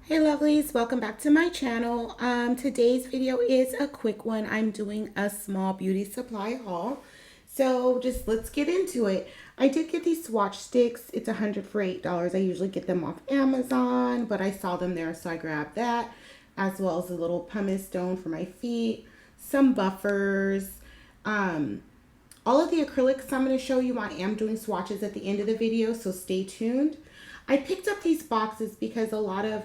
Hey lovelies, welcome back to my channel. Today's video is a quick one. I'm doing a small beauty supply haul. So just let's get into it. I did get these swatch sticks. It's 100 for $8. I usually get them off Amazon, but I saw them there, so I grabbed that, as well as a little pumice stone for my feet, some buffers, all of the acrylics I'm going to show you. I am doing swatches at the end of the video, so stay tuned. I picked up these boxes because a lot of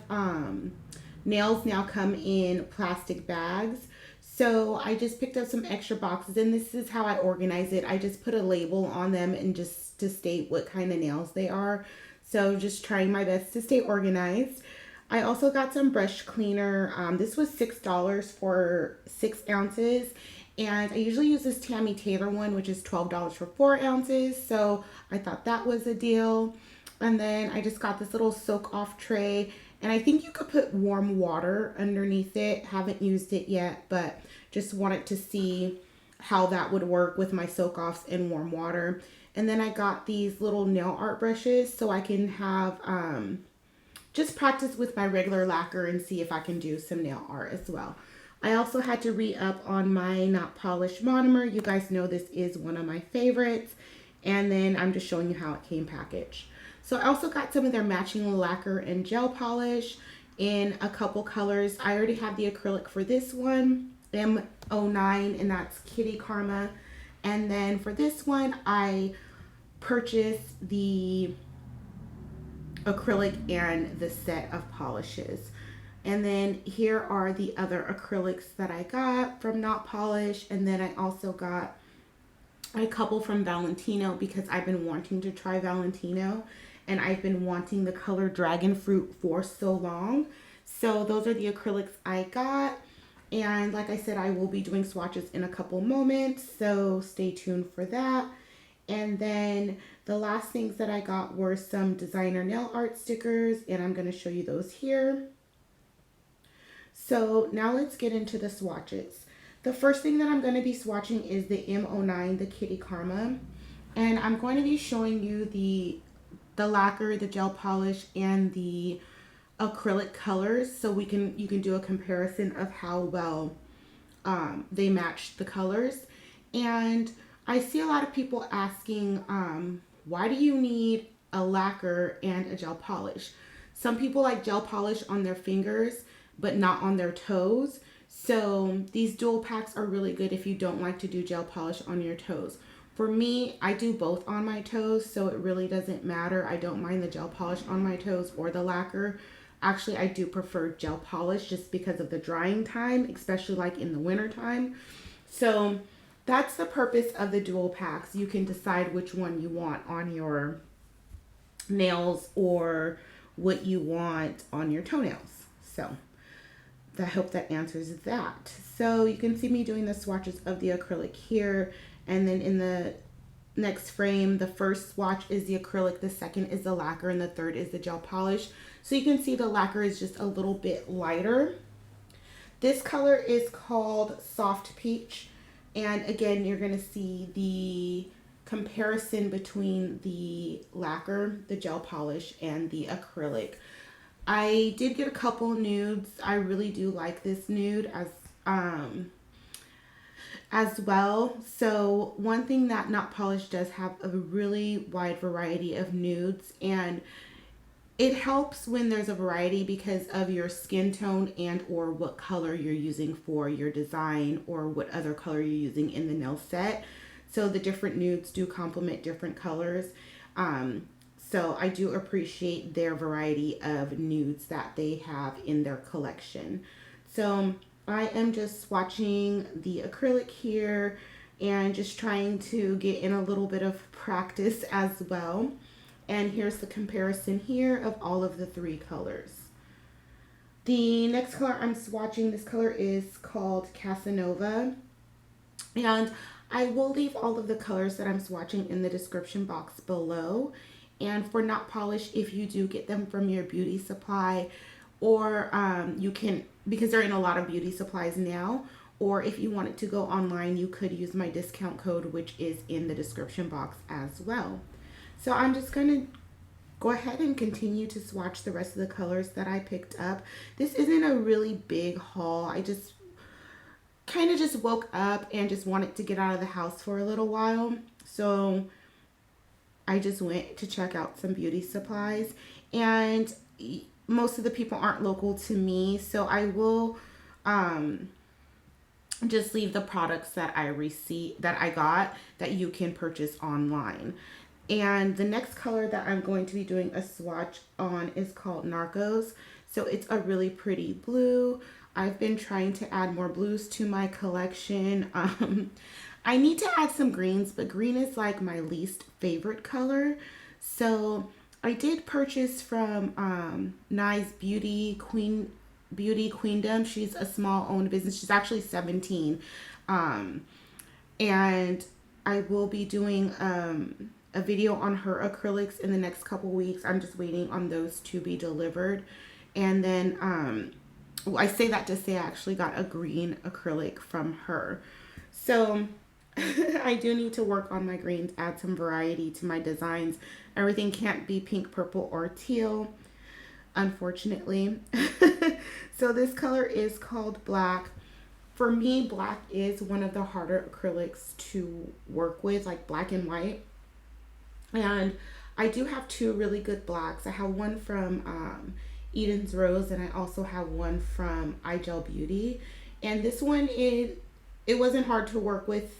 nails now come in plastic bags. So I just picked up some extra boxes, and this is how I organize it. I just put a label on them and just to state what kind of nails they are. So just trying my best to stay organized. I also got some brush cleaner. This was $6 for 6 ounces. And I usually use this Tammy Taylor one, which is $12 for 4 ounces. So I thought that was a deal. And then I just got this little soak off tray. And I think you could put warm water underneath it. Haven't used it yet, but just wanted to see how that would work with my soak offs and warm water. And then I got these little nail art brushes so I can have just practice with my regular lacquer and see if I can do some nail art as well. I also had to re-up on my Not Polished monomer. You guys know this is one of my favorites. And then I'm just showing you how it came packaged. So I also got some of their matching lacquer and gel polish in a couple colors. I already have the acrylic for this one, M09, and that's Kitty Karma. And then for this one, I purchased the acrylic and the set of polishes. And then here are the other acrylics that I got from Not Polish. And then I also got a couple from Valentino because I've been wanting to try Valentino. And I've been wanting the color Dragon Fruit for so long. So those are the acrylics I got. And like I said, I will be doing swatches in a couple moments. So stay tuned for that. And then the last things that I got were some designer nail art stickers. And I'm going to show you those here. So now let's get into the swatches. The first thing that I'm going to be swatching is the M09, the Kitty Karma. And I'm going to be showing you the lacquer, the gel polish, and the acrylic colors, so you can do a comparison of how well they match the colors. And I see a lot of people asking, why do you need a lacquer and a gel polish? Some people like gel polish on their fingers, but not on their toes. So these dual packs are really good if you don't like to do gel polish on your toes. For me, I do both on my toes, so it really doesn't matter. I don't mind the gel polish on my toes or the lacquer. Actually, I do prefer gel polish just because of the drying time, especially like in the winter time. So that's the purpose of the dual packs. You can decide which one you want on your nails or what you want on your toenails. So I hope that answers that. So you can see me doing the swatches of the acrylic here. And then in the next frame, the first swatch is the acrylic, the second is the lacquer, and the third is the gel polish. So you can see the lacquer is just a little bit lighter. This color is called Soft Peach. And again, you're going to see the comparison between the lacquer, the gel polish, and the acrylic. I did get a couple nudes. I really do like this nude as well. So one thing that Not Polished does have a really wide variety of nudes, and it helps when there's a variety because of your skin tone and or what color you're using for your design or what other color you're using in the nail set. So the different nudes do complement different colors. So I do appreciate their variety of nudes that they have in their collection. So I am just swatching the acrylic here and just trying to get in a little bit of practice as well. And here's the comparison here of all of the three colors. The next color I'm swatching, this color is called Casanova. And I will leave all of the colors that I'm swatching in the description box below. And for Not Polished, if you do get them from your beauty supply, or you can, because they're in a lot of beauty supplies now, or if you wanted to go online, you could use my discount code, which is in the description box as well. So I'm just going to go ahead and continue to swatch the rest of the colors that I picked up. This isn't a really big haul. I just kind of just woke up and just wanted to get out of the house for a little while. So I just went to check out some beauty supplies, and most of the people aren't local to me, so I will just leave the products that I got that you can purchase online. And the next color that I'm going to be doing a swatch on is called Narcos. So it's a really pretty blue. I've been trying to add more blues to my collection. I need to add some greens, but green is like my least favorite color. So I did purchase from Nice Beauty Queendom. She's a small owned business. She's actually 17. And I will be doing a video on her acrylics in the next couple weeks. I'm just waiting on those to be delivered. And then I say that to say I actually got a green acrylic from her. So I do need to work on my greens, add some variety to my designs. Everything can't be pink, purple, or teal, unfortunately. So this color is called Black. For me, black is one of the harder acrylics to work with, like black and white. And I do have two really good blacks. I have one from Eden's Rose, and I also have one from iGel Beauty. And this one, it wasn't hard to work with.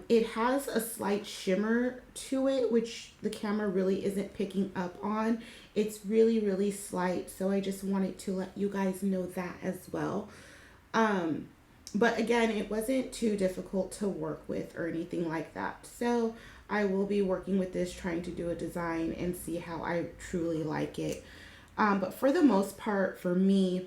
It has a slight shimmer to it, which the camera really isn't picking up on. It's really, really slight. So I just wanted to let you guys know that as well. But again, it wasn't too difficult to work with or anything like that. So I will be working with this, trying to do a design and see how I truly like it. But for the most part, for me,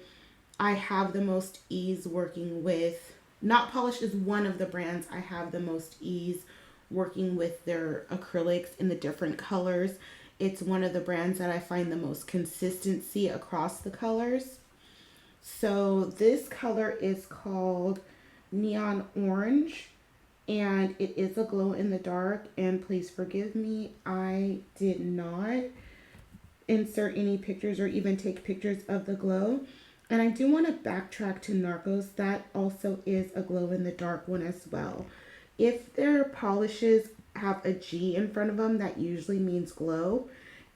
I have the most ease working with. Not Polish is one of the brands I have the most ease working with their acrylics in the different colors. It's one of the brands that I find the most consistency across the colors. So this color is called Neon Orange, and it is a glow in the dark. And please forgive me, I did not insert any pictures or even take pictures of the glow. And I do want to backtrack to Narcos. That also is a glow in the dark one as well. If their polishes have a G in front of them, that usually means glow.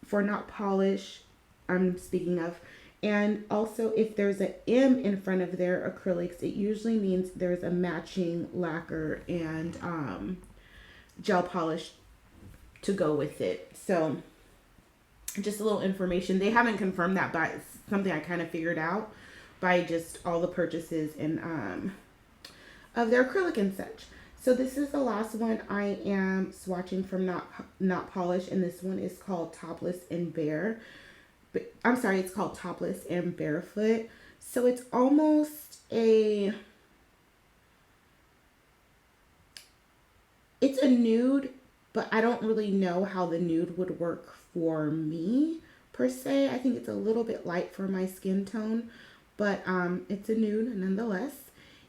For Not Polish, I'm speaking of. And also, if there's an M in front of their acrylics, it usually means there's a matching lacquer and gel polish to go with it. So just a little information. They haven't confirmed that, but it's something I kind of figured out by just all the purchases and of their acrylic and such. So this is the last one I am swatching from Not Polish, and this one is called Topless and Bare. I'm sorry, it's called Topless and Barefoot. So it's almost it's a nude, but I don't really know how the nude would work for me per se. I think it's a little bit light for my skin tone, but it's a nude nonetheless.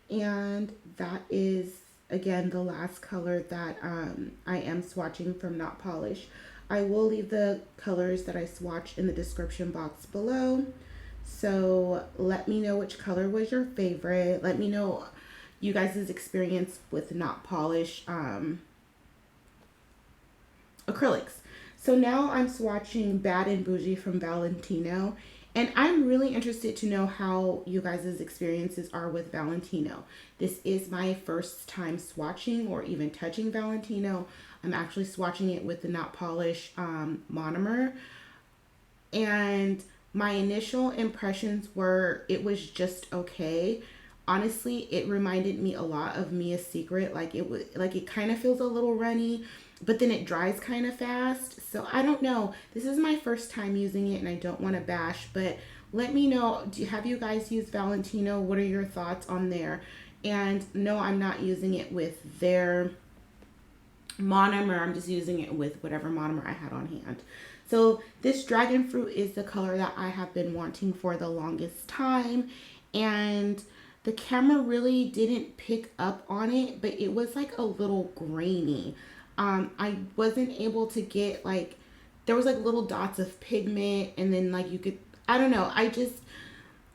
And that is, again, the last color that I am swatching from Not Polish. I will leave the colors that I swatched in the description box below. So let me know which color was your favorite. Let me know you guys' experience with Not Polish acrylics. So now I'm swatching Bad and Boujee from Valentino. And I'm really interested to know how you guys' experiences are with Valentino. This is my first time swatching or even touching Valentino. I'm actually swatching it with the Not Polish monomer. And my initial impressions were it was just okay. Honestly, it reminded me a lot of Mia's Secret. It kind of feels a little runny, but then it dries kind of fast. So I don't know. This is my first time using it, and I don't want to bash, but let me know. Have you guys used Valentino? What are your thoughts on there? And no, I'm not using it with their monomer. I'm just using it with whatever monomer I had on hand. So this dragon fruit is the color that I have been wanting for the longest time, and the camera really didn't pick up on it, but it was like a little grainy. I wasn't able to get there was like little dots of pigment, and then like you could, I don't know, I don't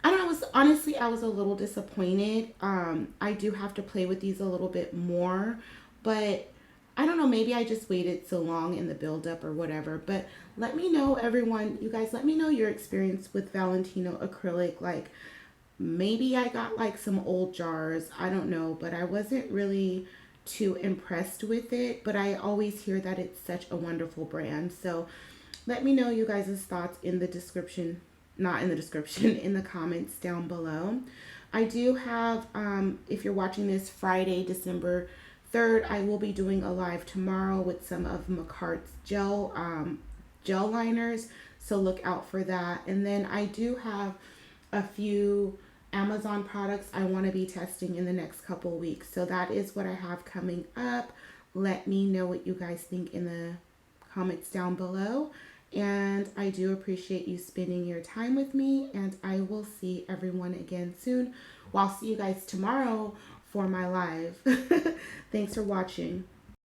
know, I was a little disappointed. I do have to play with these a little bit more, but I don't know, maybe I just waited so long in the build up or whatever. But let me know, everyone, you guys, let me know your experience with Valentino acrylic. Like, maybe I got like some old jars, I don't know, but I wasn't really too impressed with it. But I always hear that it's such a wonderful brand. So let me know you guys' thoughts in the description, not in the description, in the comments down below. I do have, if you're watching this Friday, December 3rd, I will be doing a live tomorrow with some of MAKARTT's gel liners. So look out for that. And then I do have a few Amazon products I want to be testing in the next couple weeks. So that is what I have coming up. Let me know what you guys think in the comments down below. And I do appreciate you spending your time with me, and I will see everyone again soon. Well, I'll see you guys tomorrow for my live. Thanks for watching.